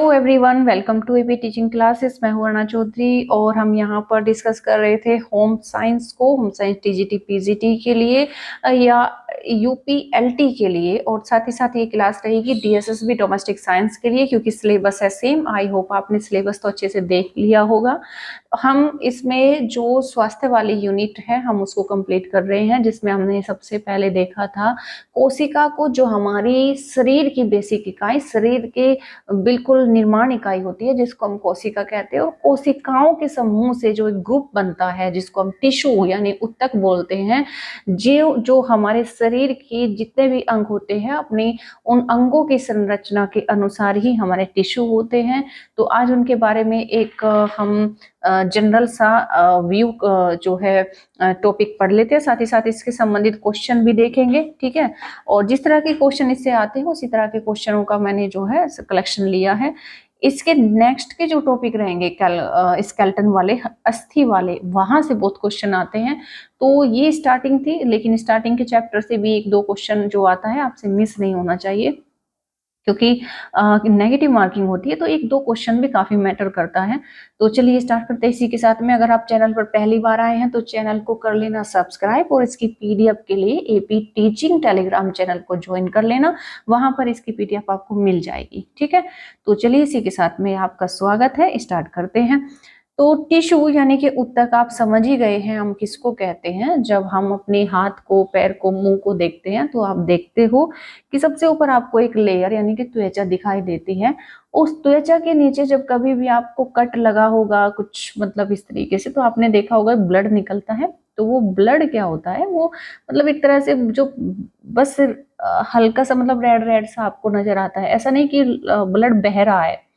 Hello everyone, welcome to AB teaching classes. मैं हूं अर्णा चौधरी और हम यहां पर डिस्कस कर रहे थे होम साइंस टीजीटी पीजीटी के लिए या यूपीएलटी के लिए, और साथ ही साथ ये क्लास रहेगी डीएसएसबी डोमेस्टिक साइंस के लिए, क्योंकि सिलेबस है सेम। आई होप आपने सिलेबस तो अच्छे से देख लिया होगा। हम इसमें जो स्वास्थ्य वाली यूनिट है हम उसको कंप्लीट कर रहे हैं, जिसमें हमने सबसे पहले देखा था कोशिका को, जो हमारी शरीर की बेसिक इकाई, शरीर के बिल्कुल निर्माण इकाई होती है, जिसको हम कोशिका कहते हैं। और कोशिकाओं के समूह से जो एक ग्रुप बनता है, जिसको हम टिश्यू यानी उत्तक बोलते हैं, जो हमारे शरीर के जितने भी अंग होते हैं, अपने उन अंगों की संरचना के अनुसार ही हमारे टिश्यू होते हैं। तो आज उनके बारे में एक हम जनरल सा व्यू जो है टॉपिक पढ़ लेते हैं, साथ ही साथ इसके संबंधित क्वेश्चन भी देखेंगे। ठीक है, और जिस तरह के क्वेश्चन इससे आते हैं उसी तरह के क्वेश्चनों का मैंने जो है कलेक्शन लिया है। इसके नेक्स्ट के जो टॉपिक रहेंगे स्केलेटन वाले, अस्थि वाले, वहां से बहुत क्वेश्चन आते हैं। तो ये स्टार्टिंग थी, लेकिन स्टार्टिंग के चैप्टर से भी एक दो क्वेश्चन जो आता है आपसे मिस नहीं होना चाहिए, क्योंकि नेगेटिव मार्किंग होती है, तो एक दो क्वेश्चन भी काफी मैटर करता है। तो चलिए स्टार्ट करते हैं इसी के साथ में। अगर आप चैनल पर पहली बार आए हैं तो चैनल को कर लेना सब्सक्राइब, और इसकी पीडीएफ के लिए एपी टीचिंग टेलीग्राम चैनल को ज्वाइन कर लेना, वहां पर इसकी पीडीएफ आपको मिल जाएगी। ठीक है, तो चलिए इसी के साथ में आपका स्वागत है, स्टार्ट करते हैं। तो टिश्यू यानी कि उत्तक आप समझ ही गए हैं हम किसको कहते हैं। जब हम अपने हाथ को, पैर को, मुंह को देखते हैं तो आप देखते हो कि सबसे ऊपर आपको एक लेयर यानी कि त्वचा दिखाई देती है। उस त्वचा के नीचे जब कभी भी आपको कट लगा होगा कुछ, मतलब इस तरीके से, तो आपने देखा होगा ब्लड निकलता है। तो वो ब्लड क्या होता है, वो मतलब एक तरह से जो बस हल्का सा, मतलब रेड रेड सा आपको नजर आता है। ऐसा नहीं कि ब्लड बह रहा है।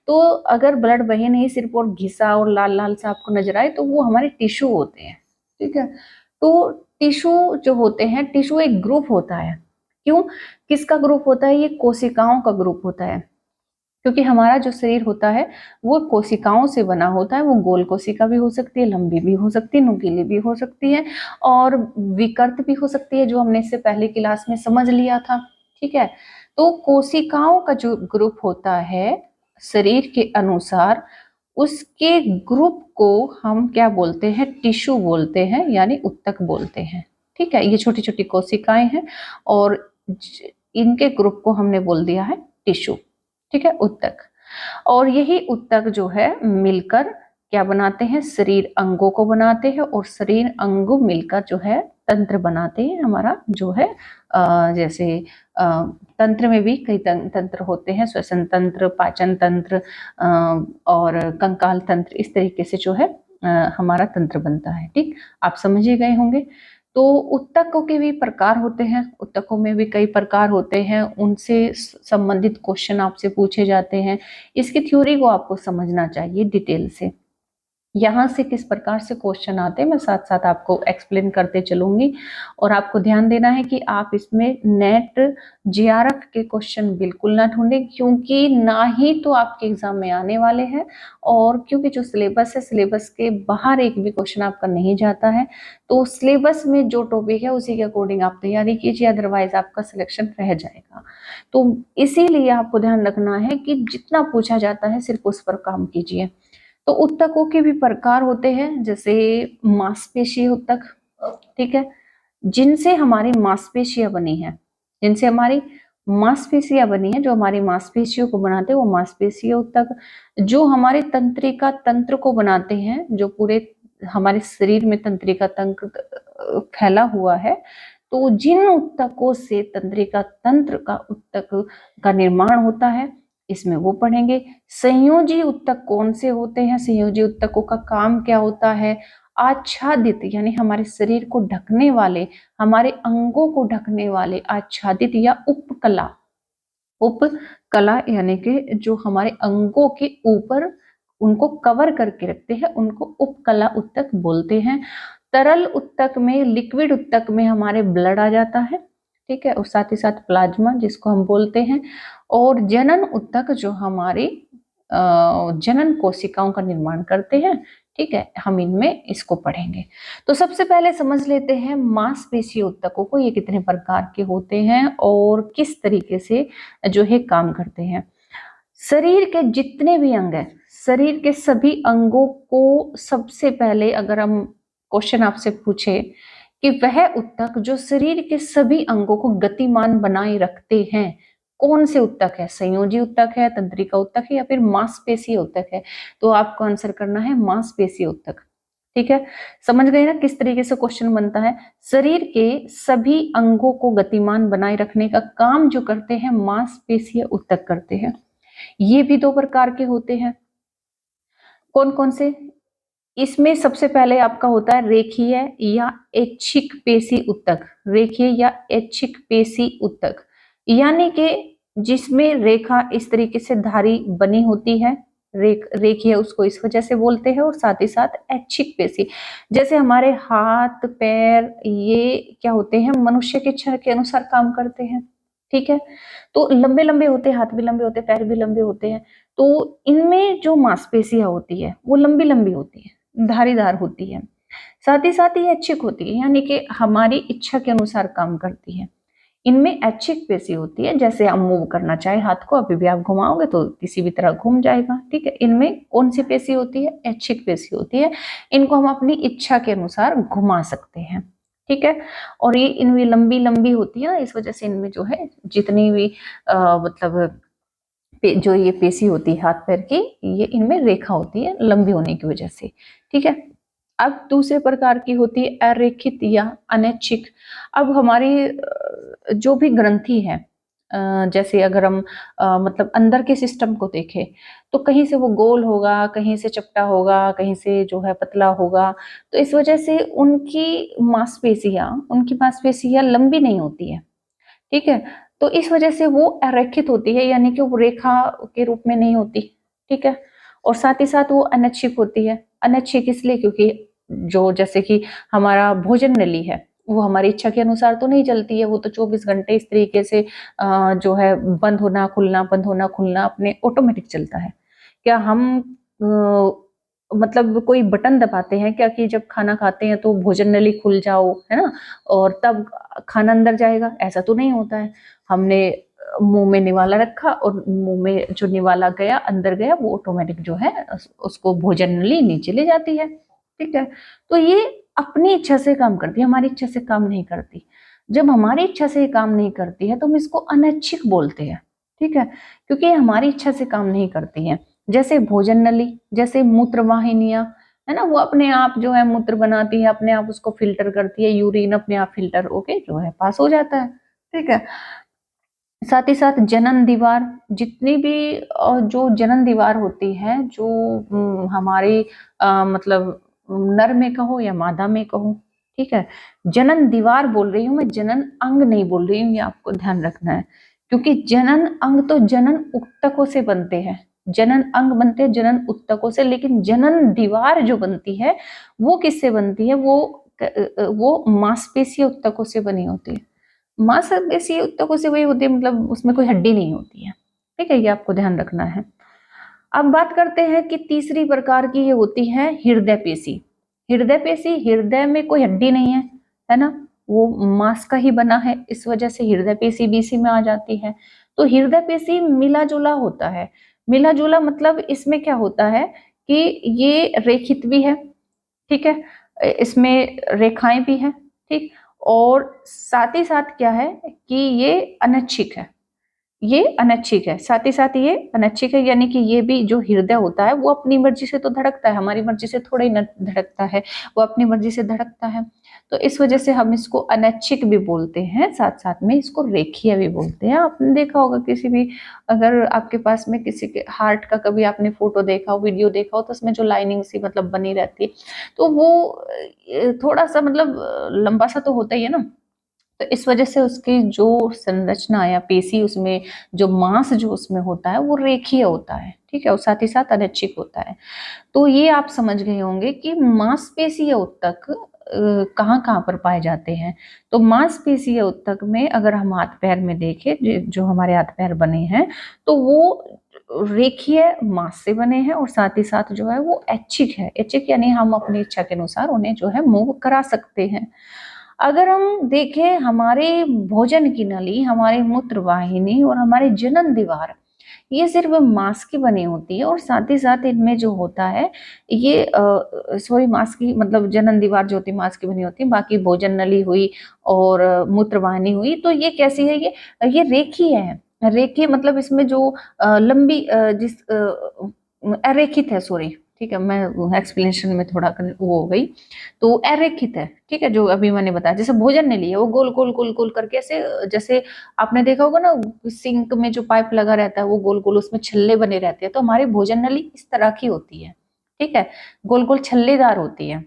तो अगर ब्लड बहे नहीं, सिर्फ और घिसा और लाल लाल से आपको नजर आए, तो वो हमारे टिश्यू होते हैं। ठीक है, तो टिश्यू जो होते हैं, टिश्यू एक ग्रुप होता है। क्यों, किसका ग्रुप होता है? ये कोशिकाओं का ग्रुप होता है, क्योंकि हमारा जो शरीर होता है वो कोशिकाओं से बना होता है। वो गोल कोशिका भी हो सकती है, लंबी भी हो सकती है, नुकीली भी हो सकती है, और विकृत भी हो सकती है, जो हमने इससे पहले क्लास में समझ लिया था। ठीक है, तो कोशिकाओं का जो ग्रुप होता है शरीर के अनुसार, उसके ग्रुप को हम क्या बोलते हैं? टिश्यू बोलते हैं, यानी उत्तक बोलते हैं। ठीक है, ये छोटी छोटी कोशिकाएं हैं और इनके ग्रुप को हमने बोल दिया है टिश्यू। ठीक है, उत्तक। और यही उत्तक जो है मिलकर क्या बनाते हैं? शरीर अंगों को बनाते हैं, और शरीर अंग मिलकर जो है तंत्र बनाते हैं हमारा, जो है जैसे तंत्र में भी कई तंत्र होते हैं, श्वसन तंत्र, पाचन तंत्र और कंकाल तंत्र, इस तरीके से जो है हमारा तंत्र बनता है। ठीक, आप समझ ही गए होंगे। तो उत्तकों के भी प्रकार होते हैं, उत्तकों में भी कई प्रकार होते हैं, उनसे संबंधित क्वेश्चन आपसे पूछे जाते हैं। इसकी थ्योरी को आपको समझना चाहिए डिटेल से। यहाँ से किस प्रकार से क्वेश्चन आते हैं मैं साथ साथ आपको एक्सप्लेन करते चलूंगी। और आपको ध्यान देना है कि आप इसमें नेट जीआरएफ के क्वेश्चन बिल्कुल ना ढूंढें, क्योंकि ना ही तो आपके एग्जाम में आने वाले हैं, और क्योंकि जो सिलेबस है, सिलेबस के बाहर एक भी क्वेश्चन आपका नहीं जाता है। तो सिलेबस में जो टॉपिक है उसी के अकॉर्डिंग आप तैयारी कीजिए, अदरवाइज आपका सिलेक्शन रह जाएगा। तो इसीलिए आपको ध्यान रखना है कि जितना पूछा जाता है सिर्फ उस पर काम कीजिए। तो उत्तकों के भी प्रकार होते हैं, जैसे मांसपेशीय उत्तक। ठीक है, जिनसे हमारी मांसपेशियां बनी है, जिनसे हमारी मांसपेशियां बनी है, जो हमारी मांसपेशियों को बनाते हैं, वो मांसपेशीय उत्तक। जो हमारे तंत्रिका तंत्र को बनाते हैं, जो पूरे हमारे शरीर में तंत्रिका तंत्र फैला हुआ है, तो जिन उत्तकों से तंत्रिका तंत्र का उत्तक का निर्माण होता है, इसमें वो पढ़ेंगे। संयोजी उत्तक कौन से होते हैं, संयोजी उत्तकों का काम क्या होता है? आच्छादित यानी हमारे शरीर को ढकने वाले, हमारे अंगों को ढकने वाले आच्छादित या उपकला, उपकला यानी कि जो हमारे अंगों के ऊपर उनको कवर करके रखते हैं, उनको उपकला उत्तक बोलते हैं। तरल उत्तक में, लिक्विड उत्तक में हमारे ब्लड आ जाता है। ठीक है, और साथ ही साथ प्लाज्मा जिसको हम बोलते हैं। और जनन उत्तक जो हमारी जनन कोशिकाओं का निर्माण करते हैं। ठीक है, हम इनमें इसको पढ़ेंगे। तो सबसे पहले समझ लेते हैं मांसपेशीय उत्तकों को, ये कितने प्रकार के होते हैं और किस तरीके से जो है काम करते हैं। शरीर के जितने भी अंग हैं, शरीर के सभी अंगों को सबसे पहले अगर हम क्वेश्चन आपसे पूछे कि वह ऊतक जो शरीर के सभी अंगों को गतिमान बनाए रखते हैं, कौन से ऊतक है? संयोजी ऊतक है, तंत्रिका ऊतक है, या फिर मांसपेशीय ऊतक है? तो आपको आंसर करना है मांसपेशीय ऊतक। ठीक है, समझ गए ना किस तरीके से क्वेश्चन बनता है। शरीर के सभी अंगों को गतिमान बनाए रखने का काम जो करते हैं मांसपेशीय ऊतक करते हैं। ये भी दो प्रकार के होते हैं। कौन कौन से? इसमें सबसे पहले आपका होता है रेखीय या ऐच्छिक पेशी ऊतक। रेखीय या ऐच्छिक पेशी ऊतक यानी कि जिसमें रेखा इस तरीके से धारी बनी होती है, रेखीय उसको इस वजह से बोलते हैं, और साथ ही साथ ऐच्छिक पेशी, जैसे हमारे हाथ पैर ये क्या होते हैं, मनुष्य के इच्छा के अनुसार काम करते हैं। ठीक है, तो लंबे लंबे होते हैं, हाथ भी लंबे होते हैं, पैर भी लंबे होते हैं। तो इनमें जो मांसपेशियां होती है वो लंबी लंबी होती है, धारीदार होती है, साथ ही साथ ये ऐच्छिक होती है, यानी कि हमारी इच्छा के अनुसार काम करती है। इनमें ऐच्छिक पेशी होती है, जैसे हम मूव करना चाहे हाथ को, अभी भी आप घुमाओगे तो किसी भी तरह घूम जाएगा। ठीक है, इनमें कौन सी पेशी होती है? ऐच्छिक पेशी होती है। इनको हम अपनी इच्छा के अनुसार घुमा सकते हैं। ठीक है, और ये इनमें लंबी लंबी होती है ना, इस वजह से इनमें जो है जितनी भी मतलब जो ये पेशी होती है हाथ पैर की, ये इनमें रेखा होती है लंबी होने की वजह से। ठीक है, अब दूसरे प्रकार की होती है अरेखित या अनैच्छिक। अब हमारी जो भी ग्रंथि है, जैसे अगर हम मतलब अंदर के सिस्टम को देखें तो कहीं से वो गोल होगा, कहीं से चपटा होगा, कहीं से जो है पतला होगा। तो इस वजह से उनकी मांसपेशियां लंबी नहीं होती है। ठीक है, तो इस वजह से वो अरेखित होती है, यानी कि वो रेखा के रूप में नहीं होती। ठीक है, और साथ ही साथ वो अनैच्छिक होती है। अनैच्छिक इसलिए क्योंकि जो जैसे कि हमारा भोजन नली है वो हमारी इच्छा के अनुसार तो नहीं चलती है, वो तो 24 घंटे इस तरीके से जो है बंद होना खुलना बंद होना खुलना अपने ऑटोमेटिक चलता है। क्या हम मतलब कोई बटन दबाते हैं क्या कि जब खाना खाते हैं तो भोजन नली खुल जाओ, है ना, और तब खाना अंदर जाएगा? ऐसा तो नहीं होता है। हमने मुंह में निवाला रखा और मुंह में जो निवाला गया अंदर गया, वो ऑटोमेटिक जो है उसको भोजन नली नीचे ले जाती है। ठीक है, तो ये अपनी इच्छा से काम करती है, हमारी इच्छा से काम नहीं करती। जब हमारी इच्छा से काम नहीं करती है तो हम इसको अनैच्छिक बोलते हैं। ठीक है, क्योंकि ये हमारी इच्छा से काम नहीं करती है। जैसे भोजन नली, जैसे मूत्र वाहिनियां, है ना, वो अपने आप जो है मूत्र बनाती है, अपने आप उसको फिल्टर करती है, यूरिन अपने आप फिल्टर होके जो है पास हो जाता है। ठीक है, साथ ही साथ जनन दीवार, जितनी भी जो जनन दीवार होती है, जो हमारी मतलब नर में कहो या मादा में कहो। ठीक है, जनन दीवार बोल रही हूँ मैं, जनन अंग नहीं बोल रही हूँ, ये आपको ध्यान रखना है। क्योंकि जनन अंग तो जनन ऊतकों से बनते हैं, जनन अंग बनते हैं जनन ऊतकों से, लेकिन जनन दीवार जो बनती है वो किससे बनती है? वो मांसपेशीय ऊतकों से बनी होती है। मांसपेशीय ऊतकों से वही होती है, मतलब उसमें कोई हड्डी नहीं होती है। ठीक है, ये आपको ध्यान रखना है। अब बात करते हैं कि तीसरी प्रकार की ये होती है हृदय पेशी। हृदय पेशी, हृदय में कोई हड्डी नहीं है ना, वो मांस का ही बना है, इस वजह से हृदय पेशी बीसी में आ जाती है। तो हृदय पेशी मिला जुला होता है। मिला जुला मतलब इसमें क्या होता है कि ये रेखित भी है। ठीक है, इसमें रेखाएं भी हैं। ठीक, और साथ ही साथ क्या है कि ये अनैच्छिक है। ये अनैच्छिक है, साथ ही साथ ये अनैच्छिक है, यानी कि ये भी जो हृदय होता है वो अपनी मर्जी से तो धड़कता है, हमारी मर्जी से थोड़ा ही न धड़कता है, वो अपनी मर्जी से धड़कता है। तो इस वजह से हम इसको अनैच्छिक भी बोलते हैं, साथ साथ में इसको रेखीय भी बोलते हैं। आपने देखा होगा किसी भी, अगर आपके पास में किसी के हार्ट का कभी आपने फोटो देखा हो, वीडियो देखा हो, तो उसमें जो लाइनिंग सी मतलब बनी रहती है, तो वो थोड़ा सा मतलब लंबा सा तो होता ही है ना। तो इस वजह से उसकी जो संरचना या पेशी, उसमें जो मांस जो उसमें होता है वो रेखीय होता है। ठीक है, और साथ ही साथ अनैच्छिक होता है। तो ये आप समझ गए होंगे कि मांसपेशीय ऊतक कहाँ कहाँ पर पाए जाते हैं। तो मांसपेशीय ऊतक में अगर हम हाथ पैर में देखें, जो हमारे हाथ पैर बने हैं, तो वो रेखीय मांस से बने हैं, और साथ ही साथ जो है वो ऐच्छिक है। ऐच्छिक यानी हम अपनी इच्छा के अनुसार उन्हें जो है मूव करा सकते हैं। अगर हम देखें हमारे भोजन की नली, हमारी मूत्र वाहिनी और हमारी जनन दीवार, ये सिर्फ मांस की बनी होती है और साथ ही साथ इनमें जो होता है ये सॉरी मांस की मतलब जनन दीवार जो होती है मांस की बनी होती है, बाकी भोजन नली हुई और मूत्रवाहिनी हुई, तो ये कैसी है, ये रेखीय है। रेखीय मतलब इसमें जो लंबी अरेखित है, सॉरी, ठीक है, मैं एक्सप्लेनेशन में थोड़ा वो हो गई, तो अरेखित है, ठीक है, जो अभी मैंने बताया, जैसे भोजन ने लिया वो गोल गोल गोल गोल करके ऐसे, जैसे आपने देखा होगा ना सिंक में जो पाइप लगा रहता है वो गोल गोल उसमें छल्ले बने रहते हैं, तो हमारी भोजन नली इस तरह की होती है, ठीक है, गोल गोल छल्लेदार होती है।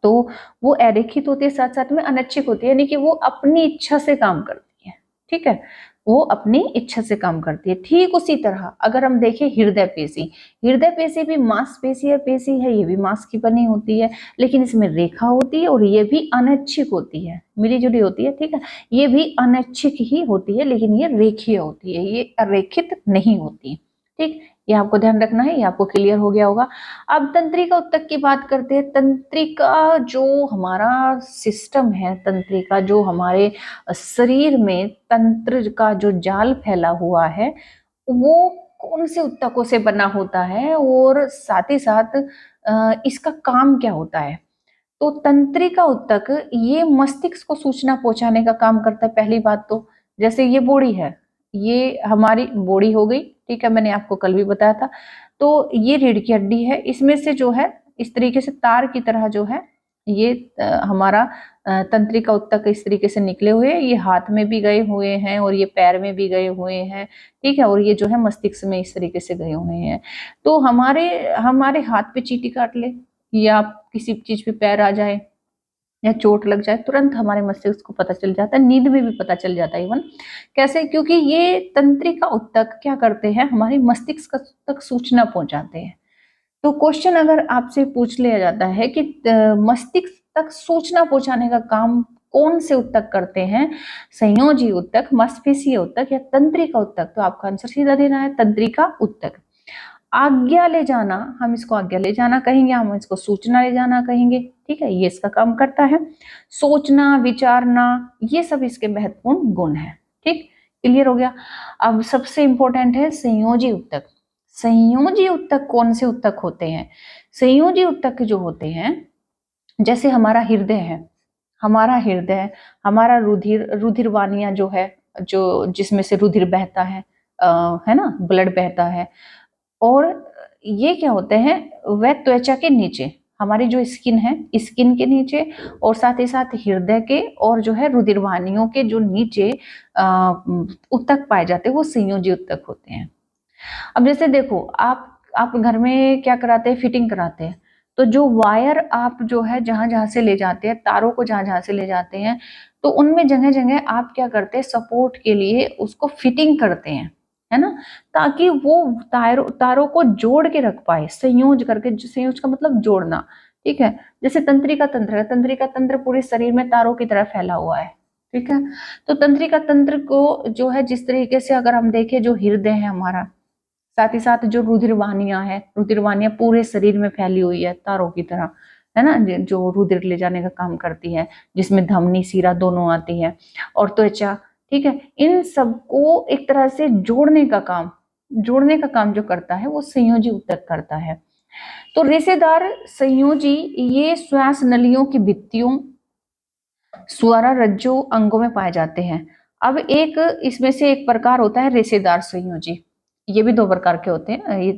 तो वो अरेखित होती है, साथ साथ में अनैच्छिक होती है, यानी कि वो अपनी इच्छा से काम करती है, ठीक है, वो अपनी इच्छा से काम करती है। ठीक उसी तरह अगर हम देखें हृदय पेशी, हृदय पेशी भी मांसपेशी है, पेशी है, ये भी मांस की बनी होती है, लेकिन इसमें रेखा होती है और ये भी अनैच्छिक होती है, मिली जुली होती है, ठीक है, ये भी अनैच्छिक ही होती है, लेकिन ये रेखीय होती है, ये अरेखित नहीं होती, ठीक, ये आपको ध्यान रखना है, ये आपको क्लियर हो गया होगा। अब तंत्रिका उत्तक की बात करते हैं। तंत्रिका जो हमारा सिस्टम है, तंत्रिका जो हमारे शरीर में तंत्र का जो जाल फैला हुआ है वो कौन से उत्तकों से बना होता है और साथ ही साथ इसका काम क्या होता है। तो तंत्रिका उत्तक ये मस्तिष्क को सूचना पहुंचाने का काम करता है। पहली बात तो जैसे ये बॉडी है, ये हमारी बॉडी हो गई, ठीक है, मैंने आपको कल भी बताया था। तो ये रीढ़ की हड्डी है, इसमें से जो है इस तरीके से तार की तरह जो है ये हमारा तंत्रिका उत्तक इस तरीके से निकले हुए हैं, ये हाथ में भी गए हुए हैं और ये पैर में भी गए हुए हैं, ठीक है, और ये जो है मस्तिष्क में इस तरीके से गए हुए हैं। तो हमारे हमारे हाथ पे चींटी काट ले या किसी चीज पे पैर आ जाए या चोट लग जाए, तुरंत हमारे मस्तिष्क को पता चल जाता है, नींद में भी पता चल जाता है इवन। कैसे? क्योंकि ये तंत्रिका उत्तक क्या करते हैं, हमारे मस्तिष्क तक सूचना पहुंचाते हैं। तो क्वेश्चन अगर आपसे पूछ लिया जाता है कि मस्तिष्क तक सूचना पहुंचाने का काम कौन से उत्तक करते हैं, संयोजी उत्तक, मांसपेशीय उत्तक या तंत्रिका उत्तक, तो आपका आंसर सीधा देना है तंत्रिका उत्तक। आज्ञा ले जाना, हम इसको आज्ञा ले जाना कहेंगे, हम इसको सूचना ले जाना कहेंगे, ठीक है, ये इसका काम करता है। सोचना, विचारना, ये सब इसके महत्वपूर्ण गुण है, ठीक, क्लियर हो गया। अब सबसे इंपॉर्टेंट है संयोजी उत्तक। संयोजी उत्तक कौन से उत्तक होते हैं? संयोजी उत्तक जो होते हैं, जैसे हमारा हृदय है, हमारा हृदय, हमारा रुधिर, रुधिरवाहिनियां जो है, जो जिसमें से रुधिर बहता है ना, ब्लड बहता है, और ये क्या होते हैं, वह त्वचा के नीचे, हमारी जो स्किन है, स्किन के नीचे और साथ ही साथ हृदय के और जो है रुधिर वाहिनियों के जो नीचे उत्तक पाए जाते हैं वो संयोजी उत्तक होते हैं। अब जैसे देखो आप घर में क्या कराते हैं, फिटिंग कराते हैं, तो जो वायर आप जो है जहां जहां से ले जाते हैं, तारों को जहां जहां से ले जाते हैं, तो उनमें जगह जगह आप क्या करते हैं, सपोर्ट के लिए उसको फिटिंग करते हैं, है ना, ताकि वो तारों को जोड़ के रख पाए, संयोज करके, संयोज का मतलब जोड़ना, ठीक है। जैसे तंत्रिका तंत्र है, तंत्रिका तंत्र पूरे शरीर में तारों की तरह फैला हुआ है, ठीक है। तो तंत्रिका तंत्र को जो है जिस तरीके से अगर हम देखें, जो हृदय है हमारा, साथ ही साथ जो रुधिर वाहिनियां है, रुधिर वाहिनियां पूरे शरीर में फैली हुई है तारों की तरह, है ना, जो रुधिर ले जाने का काम करती है, जिसमें धमनी सीरा दोनों आती है, और त्वचा, ठीक है, इन सबको एक तरह से जोड़ने का काम जो करता है वो संयोजी उत्तक करता है। तो रेशेदार संयोजी ये श्वास नलियों की भित्तियों, स्वरा रज्जु अंगों में पाए जाते हैं। अब एक इसमें से एक प्रकार होता है रेशेदार संयोजी, ये भी दो प्रकार के होते हैं, ये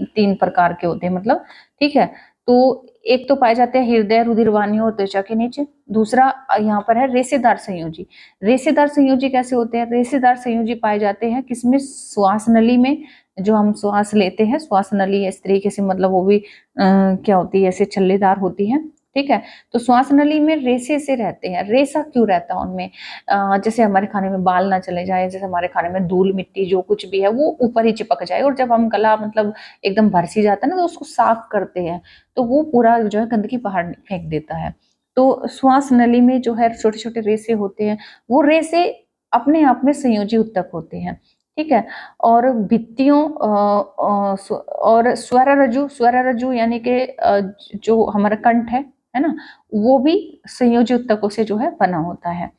तीन प्रकार के होते हैं मतलब, ठीक है। तो एक तो पाए जाते हैं हृदय, रुधिर वाहिनियों और त्वचा के नीचे, दूसरा यहाँ पर है रेशेदार संयोजी। रेशेदार संयोजी कैसे होते हैं? रेशेदार संयोजी पाए जाते हैं किसमें, श्वास नली में, जो हम श्वास लेते हैं, श्वास नली इस तरीके से मतलब वो भी क्या होती है, ऐसे छल्लेदार होती है, ठीक है। तो श्वास नली में रेशे से रहते हैं। रेशा क्यों रहता है उनमें? जैसे हमारे खाने में बाल ना चले जाए, जैसे हमारे खाने में धूल मिट्टी जो कुछ भी है वो ऊपर ही चिपक जाए, और जब हम गला मतलब एकदम भरसी जाता है ना तो उसको साफ करते हैं, तो वो पूरा जो है गंदगी बाहर फेंक देता है। तो श्वास नली में जो है छोटे छोटे रेशे होते हैं, वो रेशे अपने आप में संयोजी उत्तक होते हैं, ठीक है। और भित्तियों और स्वररज्जु यानी कि जो हमारा कंठ है ना, वो भी संयोजी उत्तकों से जो है बना होता है।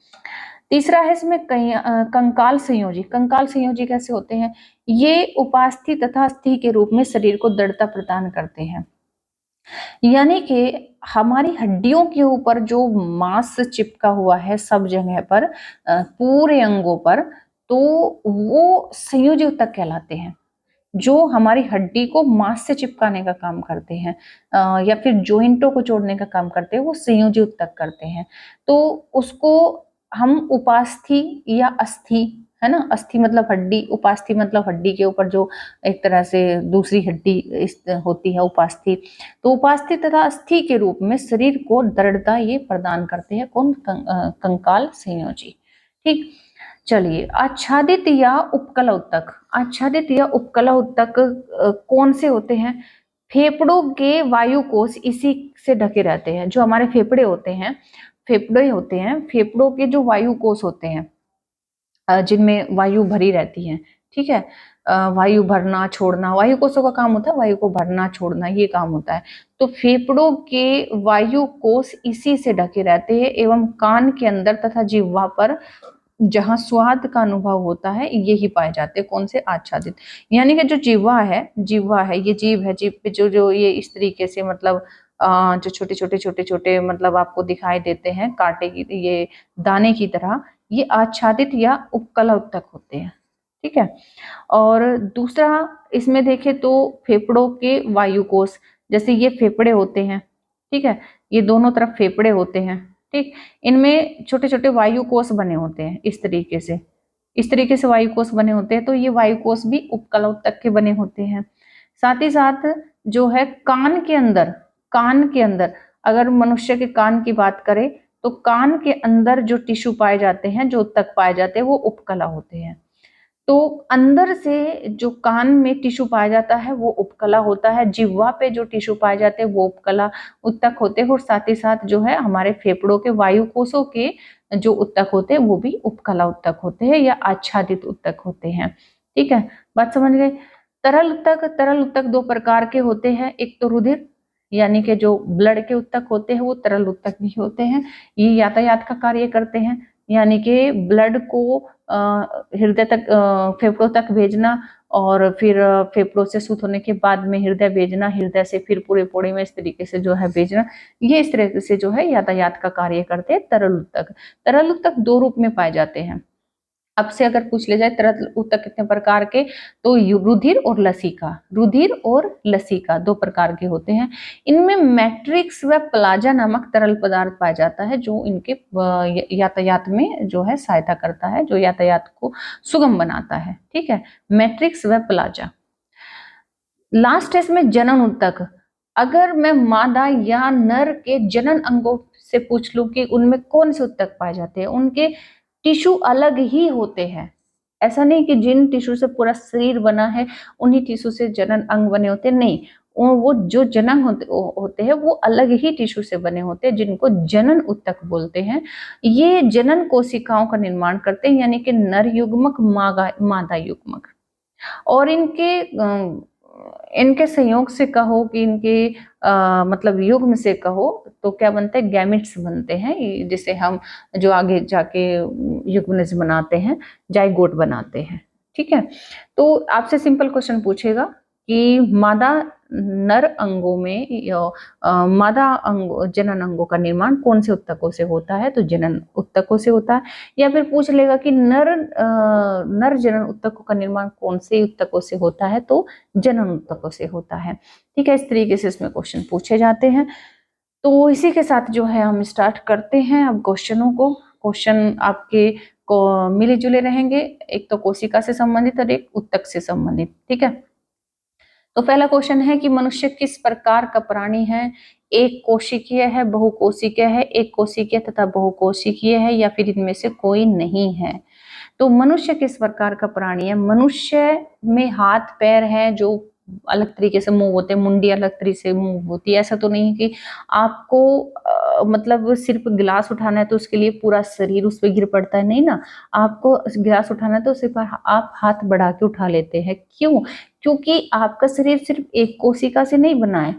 तीसरा है इसमें कंकाल संयोजी। कंकाल संयोजी कैसे होते हैं? ये उपास्थि तथा अस्थि के रूप में शरीर को दृढ़ता प्रदान करते हैं। यानी कि हमारी हड्डियों के ऊपर जो मांस चिपका हुआ है सब जगह पर, पूरे अंगों पर, तो वो संयोजी ऊतक कहलाते हैं, जो हमारी हड्डी को मांस से चिपकाने का काम करते हैं, या फिर जॉइंटों को जोड़ने का काम करते हैं, वो संयोजी ऊतक करते हैं। तो उसको हम उपास्थि या अस्थि, है ना, अस्थि मतलब हड्डी, उपास्थि मतलब हड्डी के ऊपर जो एक तरह से दूसरी हड्डी होती है, उपास्थि। तो उपास्थि तथा अस्थि के रूप में शरीर को दृढ़ता ये प्रदान करते हैं, कौन? कंकाल संयोजी। ठीक, चलिए, आच्छादित या उपकला ऊतक। आच्छादित या उपकला ऊतक कौन से होते हैं? फेफड़ों के वायु कोश इसी से ढके रहते हैं। जो हमारे फेफड़े होते हैं, फेफड़े होते हैं, फेफड़ों के जो वायु कोश होते हैं, जिनमें वायु भरी रहती है, ठीक है, वायु भरना छोड़ना, वायु कोशों का काम होता है वायु को भरना छोड़ना, ये काम होता है। तो फेफड़ों के वायु कोश इसी से ढके रहते हैं एवं कान के अंदर तथा जिह्वा पर जहां स्वाद का अनुभव होता है यही पाए जाते हैं। कौन से? आच्छादित। यानी कि जो जिह्वा है, ये जीभ है, जीभ पे जो जो ये इस तरीके से मतलब जो छोटे छोटे छोटे छोटे मतलब आपको दिखाई देते हैं कांटे की, ये दाने की तरह, ये आच्छादित या उपकला ऊतक होते हैं। ठीक है। और दूसरा इसमें देखें तो फेफड़ों के वायुकोश, जैसे ये फेफड़े होते हैं, ठीक है, ये दोनों तरफ फेफड़े होते हैं, ठीक, इनमें छोटे छोटे वायुकोश बने होते हैं इस तरीके से, इस तरीके से वायुकोश बने होते हैं। तो ये वायुकोश भी उपकला ऊतक के बने होते हैं। साथ ही साथ जो है कान के अंदर, कान के अंदर अगर मनुष्य के कान की बात करें तो कान के अंदर जो टिश्यू पाए जाते हैं, जो ऊतक पाए जाते हैं, वो उपकला होते हैं। तो अंदर से जो कान में टिश्यू पाया जाता है वो उपकला होता है, जिह्वा पे जो टिश्यू पाए जाते हैं वो उपकला ऊतक होते हैं, और साथ ही साथ जो है हमारे फेफड़ों के वायुकोशों के जो ऊतक होते हैं वो भी उपकला ऊतक होते हैं या आच्छादित ऊतक होते हैं। ठीक है, बात समझ गए? तरल ऊतक दो प्रकार के होते हैं, एक तो रुधिर यानी कि जो ब्लड के ऊतक होते हैं वो तरल ऊतक भी होते हैं, ये यातायात का कार्य करते हैं, यानी कि ब्लड को हृदय तक, फेफड़ों तक भेजना, और फिर फेफड़ों से शुद्ध होने के बाद में हृदय भेजना, हृदय से फिर पूरे बॉडी में इस तरीके से जो है भेजना, ये इस तरीके से जो है यातायात का कार्य करते हैं तरल ऊतक। तरल ऊतक दो रूप में पाए जाते हैं। अब से अगर पूछ ले जाए तरल ऊतक कितने प्रकार के, तो रुधिर और लसिका, रुधिर और लसिका दो प्रकार के होते हैं। इनमें मैट्रिक्स व प्लाजा नामक तरल पदार्थ पाया जाता है जो इनके यातायात में जो है सहायता करता है, जो यातायात को सुगम बनाता है। ठीक है, मैट्रिक्स व प्लाजा। लास्ट है इसमें जनन ऊतक। अगर मैं मादा या नर के जनन अंगों से पूछ लूं कि उनमें कौन से ऊतक पाए जाते हैं, उनके टिश्यू अलग ही होते हैं। ऐसा नहीं कि जिन टिश्यू से पूरा शरीर बना है उन्हीं टिश्यू से जनन अंग बने होते हैं, नहीं, वो जो जनन होते हैं वो अलग ही टिश्यू से बने होते हैं, जिनको जनन ऊतक बोलते हैं। ये जनन कोशिकाओं का निर्माण करते हैं, यानी कि नर युग्मक, मादा युग्मक। और इनके संयोग से कहो कि इनके मतलब युग्म से कहो तो क्या बनते हैं? गैमेट्स बनते हैं, जिसे हम जो आगे जाके युग्मनज बनाते हैं, जाइगोट बनाते हैं। ठीक है, तो आपसे सिंपल क्वेश्चन पूछेगा कि मादा नर अंगों में मादा जनन अंगों का निर्माण कौन से ऊतकों से होता है, तो जनन ऊतकों से होता है। या फिर पूछ लेगा कि नर जनन ऊतकों का निर्माण कौन से ऊतकों से होता है, तो जनन ऊतकों से होता है। ठीक है, इस तरीके से इसमें क्वेश्चन पूछे जाते हैं। तो इसी के साथ जो है हम स्टार्ट करते हैं अब क्वेश्चनों को। क्वेश्चन आपके को मिले जुले रहेंगे, एक तो कोशिका से संबंधित और एक ऊतक से संबंधित। ठीक है, तो पहला क्वेश्चन है कि मनुष्य किस प्रकार का प्राणी है? एक कोशिकीय है, बहुकोशिकीय है, एक कोशिकीय तथा बहुकोशिकीय है, या फिर इनमें से कोई नहीं है? तो मनुष्य किस प्रकार का प्राणी है? मनुष्य में हाथ पैर हैं जो अलग तरीके से मूव होते हैं, मुंडी अलग तरीके से मूव होती है। ऐसा तो नहीं कि आपको मतलब सिर्फ गिलास उठाना है तो उसके लिए पूरा शरीर उस पर गिर पड़ता है, नहीं ना। आपको गिलास उठाना है तो सिर्फ आप हाथ बढ़ा के उठा लेते हैं। क्यों? क्योंकि आपका शरीर सिर्फ एक कोशिका से नहीं बना है,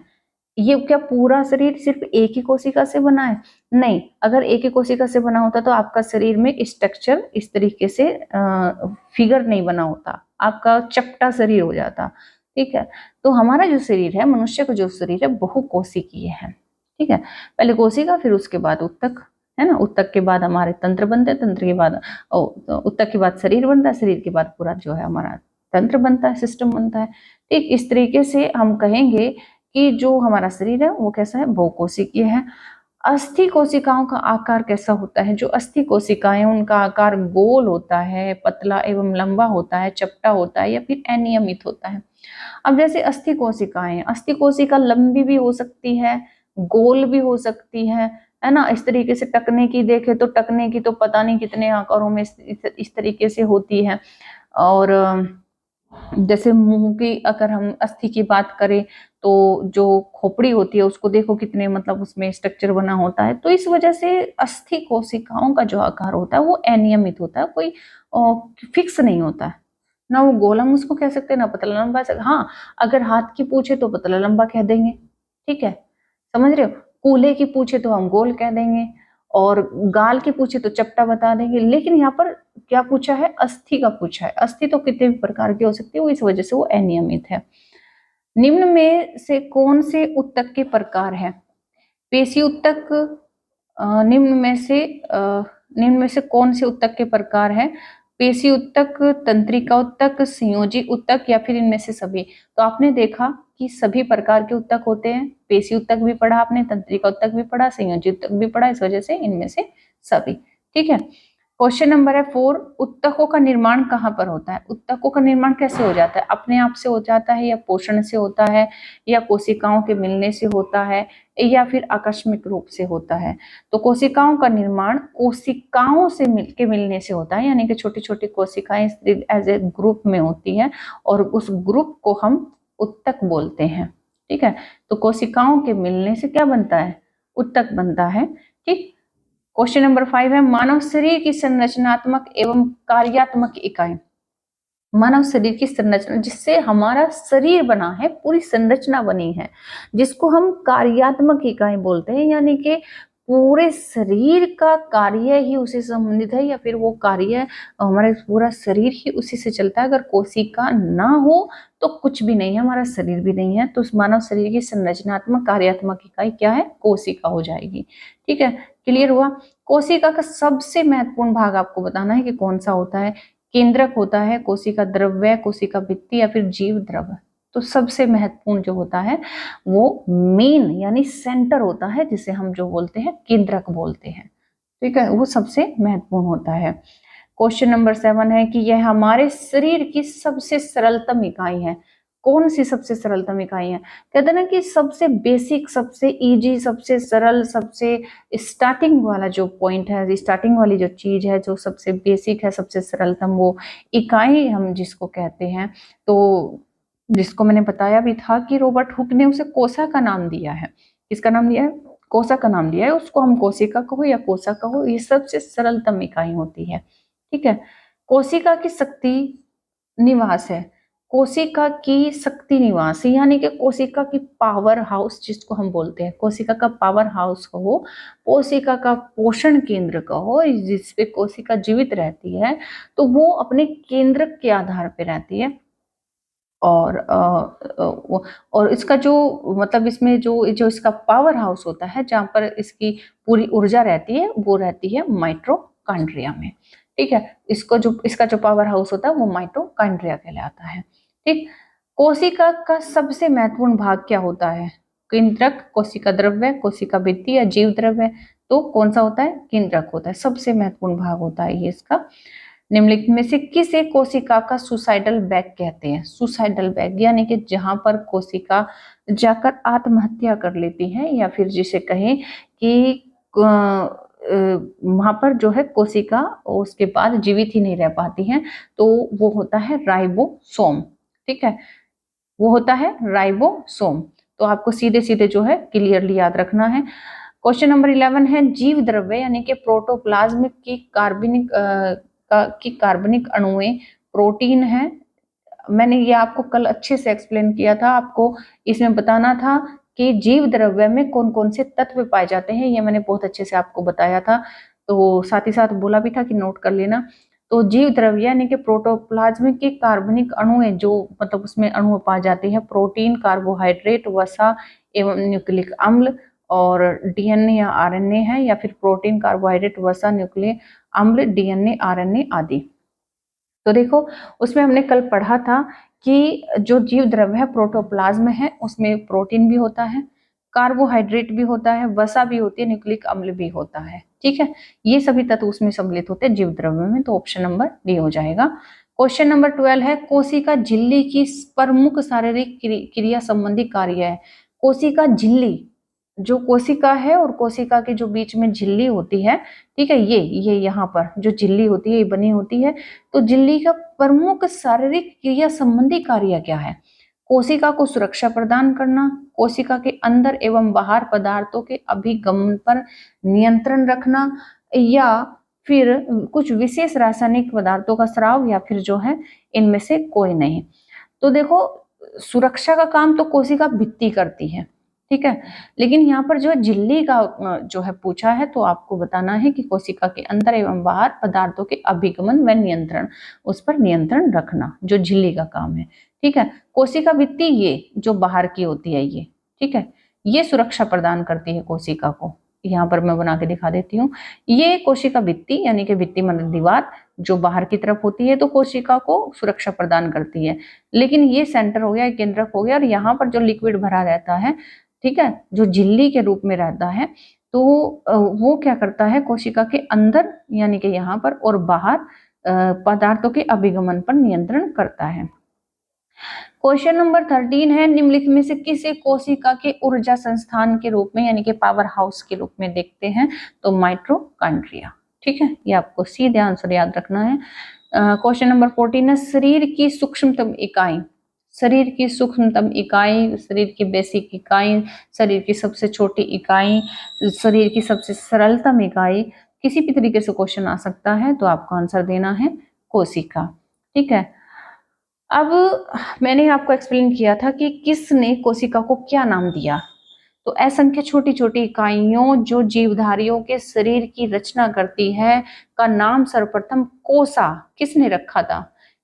ये क्या पूरा शरीर सिर्फ एक ही कोशिका से बना है? नहीं, अगर एक ही कोशिका से बना होता तो आपका शरीर में स्ट्रक्चर इस तरीके से फिगर नहीं बना होता, आपका चपटा शरीर हो जाता। ठीक है, तो हमारा जो शरीर है, मनुष्य का जो शरीर है, बहुकोशिकीय है। ठीक है, पहले कोशिका, फिर उसके बाद ऊतक, है ना। ऊतक के बाद हमारे तंत्र बनते हैं, तंत्र के बाद ऊतक के बाद शरीर बनता है, शरीर के बाद पूरा जो है हमारा तंत्र बनता है, सिस्टम बनता है। ठीक इस तरीके से हम कहेंगे कि जो हमारा शरीर है वो कैसा है, बहुकोशिकीय है। अस्थि कोशिकाओं का आकार कैसा होता है? जो अस्थि कोशिकाएं, उनका आकार गोल होता है, पतला एवं लंबा होता है, चपटा होता है या फिर अनियमित होता है। अब जैसे अस्थि कोशिका लंबी भी हो सकती है, गोल भी हो सकती है ना। इस तरीके से टकने की देखे तो टकने की तो पता नहीं कितने आकारों में इस तरीके से होती है। और जैसे मुंह की अगर हम अस्थि की बात करें तो जो खोपड़ी होती है उसको देखो कितने मतलब उसमें स्ट्रक्चर बना होता है। तो इस वजह से अस्थि कोशिकाओं का जो आकार होता है वो अनियमित होता है, कोई फिक्स नहीं होता है। ना वो गोल हम उसको कह सकते हैं, ना पतला लंबा। हाँ, अगर हाथ की पूछे तो पतला लंबा कह देंगे। ठीक है, समझ रहे हो। कूल्हे की पूछे तो हम गोल कह देंगे, और गाल की पूछे तो चपटा बता देंगे। लेकिन यहाँ पर क्या पूछा है, अस्थि का पूछा है। अस्थि तो कितने भी प्रकार की हो सकती है, वो इस वजह से वो अनियमित है। निम्न में से कौन से ऊतक के प्रकार है? पेशी ऊतक। निम्न में से निम्न में से कौन से ऊतक के प्रकार है? पेशी ऊतक, तंत्रिका ऊतक, संयोजी ऊतक या फिर इनमें से सभी? तो आपने देखा कि सभी प्रकार के ऊतक होते हैं। पेशी ऊतक भी पढ़ा आपने, तंत्रिका ऊतक भी पढ़ा, संयोजी ऊतक भी पढ़ा, इस वजह से इनमें से सभी। ठीक है, क्वेश्चन नंबर है 4, ऊतकों का निर्माण कहाँ पर होता है? ऊतकों का निर्माण कैसे हो जाता है? अपने आप से हो जाता है, या पोषण से होता है, या कोशिकाओं के मिलने से होता है, या फिर आकस्मिक रूप से होता है? तो कोशिकाओं का निर्माण कोशिकाओं से मिलने से होता है, यानी कि छोटी छोटी कोशिकाएं एज ए ग्रुप में होती है, और उस ग्रुप को हम ऊतक बोलते हैं। ठीक है, तो कोशिकाओं के मिलने से क्या बनता है, ऊतक बनता है। ठीक, क्वेश्चन नंबर 5 है, मानव शरीर की संरचनात्मक एवं कार्यात्मक इकाई। मानव शरीर की संरचना, जिससे हमारा शरीर बना है, पूरी संरचना बनी है, जिसको हम कार्यात्मक इकाई बोलते हैं, यानी कि पूरे शरीर का कार्य ही उसी से संबंधित है, या फिर वो कार्य हमारा पूरा शरीर ही उसी से चलता है। अगर कोशिका ना हो तो कुछ भी नहीं है, हमारा शरीर भी नहीं है। तो उस मानव शरीर की संरचनात्मक कार्यात्मक इकाई क्या है, कोशिका हो जाएगी। ठीक है, क्लियर हुआ। कोशिका का सबसे महत्वपूर्ण भाग आपको बताना है कि कौन सा होता है। केंद्रक होता है, कोशिका द्रव्य, कोशिका भित्ति या फिर जीव द्रव। तो सबसे महत्वपूर्ण जो होता है वो मेन यानी सेंटर होता है, जिसे हम जो बोलते हैं केंद्रक बोलते हैं। ठीक है, वो सबसे महत्वपूर्ण होता है। क्वेश्चन नंबर 7 है कि यह हमारे शरीर की सबसे सरलतम इकाई है। कौन सी सबसे सरलतम इकाई है? कहते हैं ना कि सबसे बेसिक, सबसे इजी, सबसे सरल, सबसे स्टार्टिंग वाला जो पॉइंट है, स्टार्टिंग वाली जो चीज है, जो सबसे बेसिक है, सबसे सरलतम, वो इकाई हम जिसको कहते हैं। तो जिसको मैंने बताया भी था कि रॉबर्ट हुक ने उसे कोसा का नाम दिया है। किसका नाम दिया है? कोसा का नाम दिया है। उसको हम कोशिका कहो या कोसा कहो, ये सबसे सरलतम इकाई होती है। ठीक है, कोशिका की शक्ति निवास है। कोशिका की शक्ति निवास, यानी कि कोशिका की पावर हाउस जिसको हम बोलते हैं, कोशिका का पावर हाउस कहो, कोशिका का पोषण केंद्र कहो, जिसपे कोशिका जीवित रहती है, तो वो अपने केंद्र के आधार पे रहती है। और और इसका जो मतलब इसमें जो जो इसका पावर हाउस होता है, जहाँ पर इसकी पूरी ऊर्जा रहती है, वो रहती है माइटोकॉन्ड्रिया में। ठीक है, इसका जो पावर हाउस होता है वो माइटोकॉन्ड्रिया कहलाता है। ठीक, कोशिका का सबसे महत्वपूर्ण भाग क्या होता है? केंद्रक, कोशिका द्रव्य, कोशिका भित्ति या जीव द्रव्य? तो कौन सा होता है? केंद्रक होता है, सबसे महत्वपूर्ण भाग होता है ये इसका। निम्नलिखित में से किस एक कोशिका का सुसाइडल बैग कहते हैं? सुसाइडल बैग यानी कि जहां पर कोशिका जाकर आत्महत्या कर लेती है, या फिर जिसे कहें कि वहां पर जो है कोशिका उसके बाद जीवित ही नहीं रह पाती है, तो वो होता है राइबोसोम। ठीक है, वो होता है राइबोसोम। तो आपको सीधे सीधे जो है क्लियरली याद रखना है। क्वेश्चन नंबर 11 है, जीव द्रव्य यानी कि प्रोटोप्लाज्म की कार्बनिक अणुएं प्रोटीन है। मैंने ये आपको कल अच्छे से एक्सप्लेन किया था। आपको इसमें बताना था कि जीव द्रव्य में कौन कौन से तत्व पाए जाते हैं, ये मैंने बहुत अच्छे से आपको बताया था। तो साथ ही साथ बोला भी था कि नोट कर लेना। तो जीव द्रव्य यानी कि प्रोटोप्लाज्म के कार्बनिक अणु है, जो मतलब उसमें अणु पाए जाते हैं प्रोटीन, कार्बोहाइड्रेट, वसा एवं न्यूक्लिक अम्ल, और डीएनए या आरएनए है, या फिर प्रोटीन, कार्बोहाइड्रेट, वसा, न्यूक्लिक अम्ल, डीएनए, आरएनए आदि। तो देखो उसमें हमने कल पढ़ा था कि जो जीव द्रव्य है प्रोटोप्लाज्म है, उसमें प्रोटीन भी होता है, कार्बोहाइड्रेट भी होता है, वसा भी होती है, न्यूक्लिक अम्ल भी होता है। ठीक है, ये सभी तत्व उसमें सम्मिलित होते हैं जीव द्रव्य में। तो ऑप्शन नंबर डी हो जाएगा। क्वेश्चन नंबर 12 है, कोशिका झिल्ली की प्रमुख शारीरिक क्रिया संबंधी कार्य है। कोशिका झिल्ली, जो कोशिका है और कोशिका के जो बीच में झिल्ली होती है, ठीक है, ये यहाँ पर जो झिल्ली होती है ये बनी होती है। तो झिल्ली का प्रमुख शारीरिक क्रिया संबंधी कार्य क्या है? कोशिका को सुरक्षा प्रदान करना, कोशिका के अंदर एवं बाहर पदार्थों के अभिगमन पर नियंत्रण रखना, या फिर कुछ विशेष रासायनिक पदार्थों का स्राव, या फिर जो है इनमें से कोई नहीं। तो देखो सुरक्षा का काम तो कोशिका भित्ति करती है, ठीक है, लेकिन यहाँ पर जो है झिल्ली का जो है पूछा है, तो आपको बताना है कि कोशिका के अंदर एवं बाहर पदार्थों के अभिगमन व नियंत्रण, उस पर नियंत्रण रखना जो झिल्ली का काम है। ठीक है, कोशिका भित्ति ये जो बाहर की होती है ये, ठीक है, ये सुरक्षा प्रदान करती है कोशिका को। यहाँ पर मैं बना के दिखा देती हूँ। ये कोशिका भित्ति यानी कि भित्ति मतलब दीवार जो बाहर की तरफ होती है, तो कोशिका को सुरक्षा प्रदान करती है। लेकिन ये सेंटर हो गया, केंद्रक हो गया, और यहाँ पर जो लिक्विड भरा रहता है, ठीक है, जो झिल्ली के रूप में रहता है, तो वो क्या करता है, कोशिका के अंदर यानी कि यहाँ पर और बाहर पदार्थों के अभिगमन पर नियंत्रण करता है। क्वेश्चन नंबर 13 है, निम्नलिखित में से किसे कोशिका के ऊर्जा संस्थान के रूप में यानी कि पावर हाउस के रूप में देखते हैं? तो माइटोकॉन्ड्रिया। ठीक है, ये आपको सीधे आंसर याद रखना है। क्वेश्चन नंबर 14 है, शरीर की सूक्ष्मतम इकाई, शरीर की सूक्ष्मतम इकाई, शरीर की बेसिक इकाई, शरीर की सबसे छोटी इकाई, शरीर की सबसे सरलतम इकाई, किसी भी तरीके से क्वेश्चन आ सकता है, तो आपको आंसर देना है कोशिका। ठीक है, अब मैंने आपको एक्सप्लेन किया था कि किसने कोशिका को क्या नाम दिया। तो असंख्य छोटी छोटी इकाइयों जो जीवधारियों के शरीर की रचना करती है का नाम सर्वप्रथम कोसा किसने रखा था?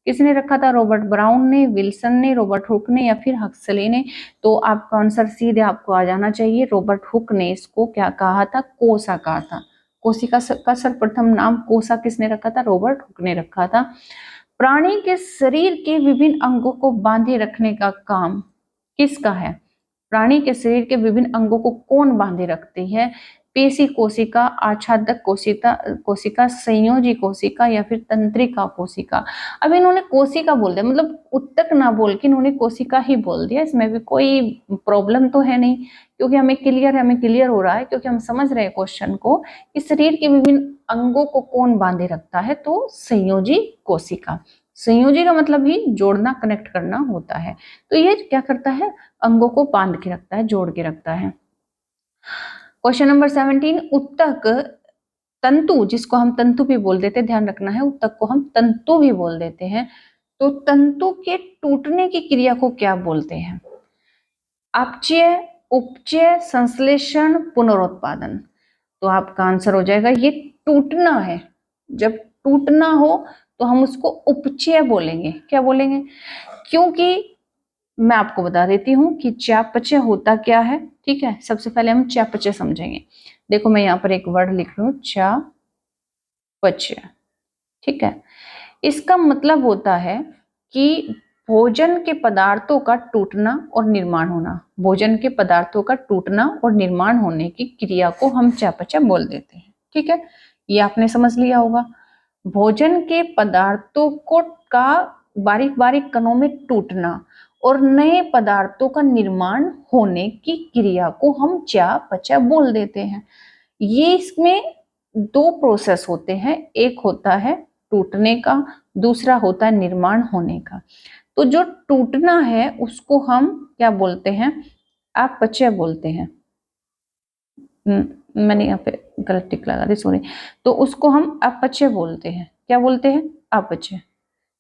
किसने रखा था? रॉबर्ट ब्राउन ने, विल्सन ने, रॉबर्ट हुक ने, या फिर हक्सले ने? तो आपका आंसर सीधे आपको आ जाना चाहिए, रॉबर्ट हुक ने इसको क्या कहा था? कोसा कहा था। कोशिका का सर्वप्रथम नाम कोसा किसने रखा था? रॉबर्ट हुक ने रखा था। प्राणी के शरीर के विभिन्न अंगों को बांधे रखने का काम किसका है? प्राणी के शरीर के विभिन्न अंगों को कौन बांधे रखती है? पेशी कोशिका, आच्छादक कोशिका, संयोजी कोशिका, या फिर तंत्रिका कोशिका? अब इन्होंने कोशिका बोल दिया, मतलब उत्तक ना बोल के इन्होंने कोशिका ही बोल दिया। इसमें भी कोई प्रॉब्लम तो है नहीं, क्योंकि हमें क्लियर हो रहा है, क्योंकि हम समझ रहे हैं क्वेश्चन को कि शरीर के विभिन्न अंगों को कौन बांधे रखता है, तो संयोजी कोशिका। संयोजी का मतलब ही जोड़ना, कनेक्ट करना होता है। तो ये क्या करता है? अंगों को बांध के रखता है, जोड़ के रखता है। क्वेश्चन नंबर 17, उत्तक तंतु, जिसको हम तंतु भी बोल देते हैं, ध्यान रखना है, उत्तक को हम तंतु भी बोल देते हैं। तो तंतु के टूटने की क्रिया को क्या बोलते हैं? अपचय, उपचय, संश्लेषण, पुनरुत्पादन। तो आपका आंसर हो जाएगा ये टूटना है। जब टूटना हो तो हम उसको उपचय बोलेंगे। क्या बोलेंगे? क्योंकि मैं आपको बता देती हूँ कि चयापचय होता क्या है। ठीक है, सबसे पहले हम चयापचय समझेंगे। देखो मैं यहाँ पर एक वर्ड लिख लूँ, चयापचय। ठीक है, इसका मतलब होता है कि भोजन के पदार्थों का टूटना और निर्माण होना। भोजन के पदार्थों का टूटना और निर्माण होने की क्रिया को हम चयापचय बोल देते हैं। ठीक है, ये आपने समझ लिया होगा। भोजन के पदार्थों को का बारीक बारीक कणों में टूटना और नए पदार्थों का निर्माण होने की क्रिया को हम चयापचय बोल देते हैं। ये इसमें दो प्रोसेस होते हैं, एक होता है टूटने का, दूसरा होता है निर्माण होने का। तो जो टूटना है उसको हम क्या बोलते हैं? अपचय बोलते हैं। मैंने यहाँ पे गलत टिक लगा दी, सॉरी। तो उसको हम अपचय बोलते हैं। क्या बोलते हैं? अपचय,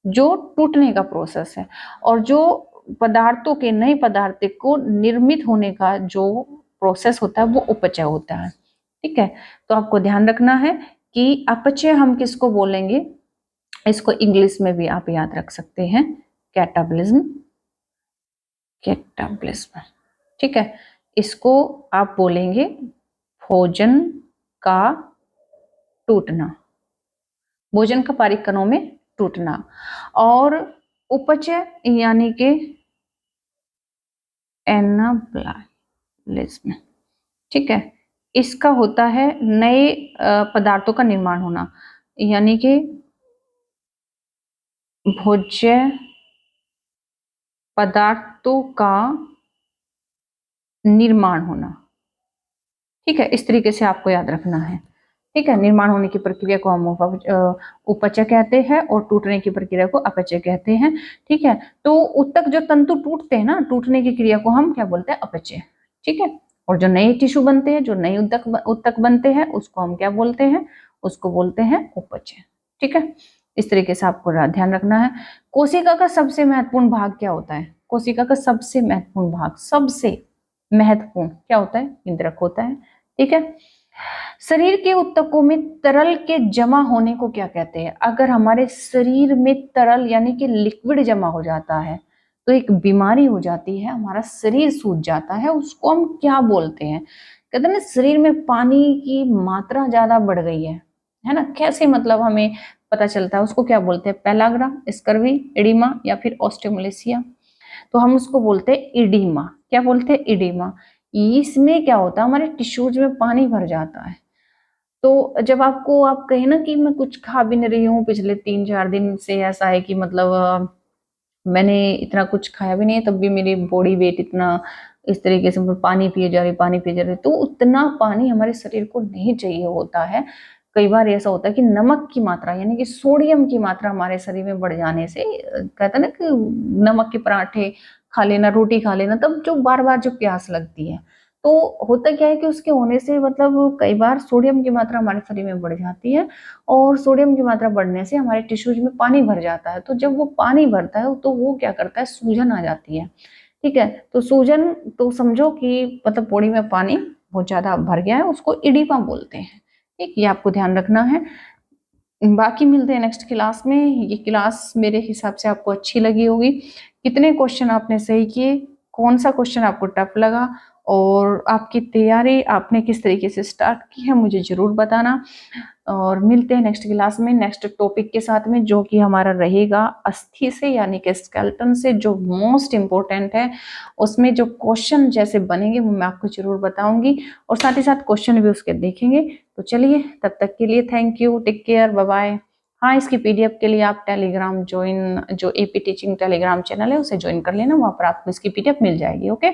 जो टूटने का प्रोसेस है। और जो पदार्थों के नए पदार्थ को निर्मित होने का जो प्रोसेस होता है वो उपचय होता है। ठीक है, तो आपको ध्यान रखना है कि अपचय हम किसको बोलेंगे, इसको इंग्लिश में भी आप याद रख सकते हैं, कैटाबॉलिज्म। कैटाबॉलिज्म, ठीक है, इसको आप बोलेंगे भोजन का टूटना, भोजन का पारिक कणों में टूटना। और उपचय यानी कि एनाबॉलिज्म, ठीक है, इसका होता है नए पदार्थों का निर्माण होना, यानी कि भोज्य पदार्थों का निर्माण होना। ठीक है, इस तरीके से आपको याद रखना है। ठीक है, निर्माण होने की प्रक्रिया को हम उपचय कहते हैं और टूटने की प्रक्रिया को अपचय कहते हैं। ठीक है, तो उत्तक जो तंतु टूटते हैं ना, टूटने की क्रिया को हम क्या बोलते हैं, अपचय। ठीक है, और जो नए टिश्यू बनते हैं, जो नए उत्तक बनते हैं, उसको हम क्या बोलते हैं, उसको बोलते हैं उपचय। ठीक है, इस तरीके से आपको ध्यान रखना है। कोशिका का सबसे महत्वपूर्ण भाग क्या होता है, कोशिका का सबसे महत्वपूर्ण भाग, सबसे महत्वपूर्ण क्या होता है, इंद्रक होता है। ठीक है, शरीर के ऊतकों में तरल के जमा होने को क्या कहते हैं, अगर हमारे शरीर में तरल यानी कि लिक्विड जमा हो जाता है तो एक बीमारी हो जाती है, हमारा शरीर सूज जाता है, उसको हम क्या बोलते हैं, कहते हैं ना शरीर में पानी की मात्रा ज्यादा बढ़ गई है ना, कैसे मतलब हमें पता चलता है, उसको क्या बोलते हैं, पेलाग्रा, स्कर्वी, एडिमा या फिर ऑस्टियोमलेसिया। तो हम उसको बोलते हैं इडीमा, क्या बोलते हैं, इडीमा। इसमें क्या होता है, हमारे टिश्यूज में पानी भर जाता है। तो जब आपको आप कहें ना कि मैं कुछ खा भी नहीं रही हूँ पिछले 3-4 दिन से, ऐसा है कि मतलब मैंने इतना कुछ खाया भी नहीं है, तब भी मेरी बॉडी वेट इतना इस तरीके से, मतलब पानी पिए जा रही, पानी पिए जा रही, तो उतना पानी हमारे शरीर को नहीं चाहिए होता है। कई बार ऐसा होता है कि नमक की मात्रा यानी कि सोडियम की मात्रा हमारे शरीर में बढ़ जाने से, कहते हैं ना कि नमक के पराठे खा लेना, रोटी खा लेना, तब जो बार बार जो प्यास लगती है, तो होता क्या है कि उसके होने से मतलब कई बार सोडियम की मात्रा हमारे शरीर में बढ़ जाती है, और सोडियम की मात्रा बढ़ने से हमारे टिश्यूज में पानी भर जाता है। तो जब वो पानी भरता है तो वो क्या करता है, सूजन आ जाती है। ठीक है, तो सूजन, तो समझो कि मतलब बॉडी में पानी बहुत ज्यादा भर गया है, उसको इडिमा बोलते हैं। ठीक, ये आपको ध्यान रखना है। बाकी मिलते हैं नेक्स्ट क्लास में। ये क्लास मेरे हिसाब से आपको अच्छी लगी होगी। कितने क्वेश्चन आपने सही किए, कौन सा क्वेश्चन आपको टफ लगा, और आपकी तैयारी आपने किस तरीके से स्टार्ट की है, मुझे जरूर बताना। और मिलते हैं नेक्स्ट क्लास में नेक्स्ट टॉपिक के साथ में, जो कि हमारा रहेगा अस्थि से यानी कि स्केलेटन से, जो मोस्ट इम्पोर्टेंट है। उसमें जो क्वेश्चन जैसे बनेंगे वो मैं आपको जरूर बताऊंगी, और साथ ही साथ क्वेश्चन भी उसके देखेंगे। तो चलिए, तब तक के लिए thank you, take care, bye bye. हाँ, इसकी पीडीएफ के लिए आप टेलीग्राम ज्वाइन, जो एपी टीचिंग टेलीग्राम चैनल है उसे ज्वाइन कर लेना, वहाँ पर आपको इसकी पीडीएफ मिल जाएगी। ओके।